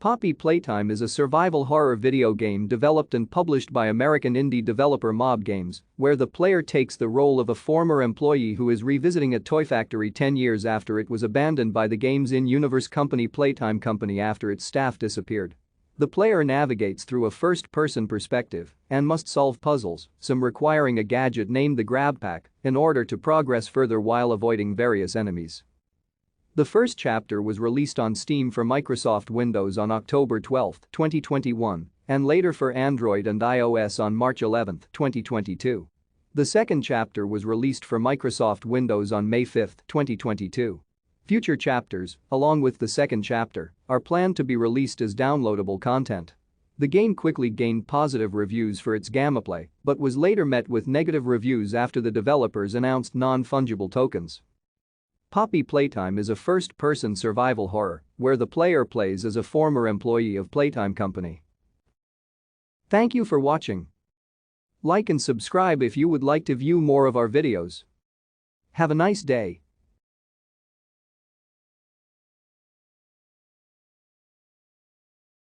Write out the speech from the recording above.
Poppy Playtime is a survival horror video game developed and published by American indie developer Mob Games, where the player takes the role of a former employee who is revisiting a toy factory 10 years after it was abandoned by the game's in-universe company Playtime Company after its staff disappeared. The player navigates through a first-person perspective and must solve puzzles, some requiring a gadget named the GrabPack, in order to progress further while avoiding various enemies. The first chapter was released on Steam for Microsoft Windows on October 12, 2021, and later for Android and iOS on March 11, 2022. The second chapter was released for Microsoft Windows on May 5, 2022. Future chapters, along with the second chapter, are planned to be released as downloadable content. The game quickly gained positive reviews for its gameplay, but was later met with negative reviews after the developers announced non-fungible tokens. Poppy Playtime is a first-person survival horror where the player plays as a former employee of Playtime Company. Thank you for watching. Like and subscribe if you would like to view more of our videos. Have a nice day.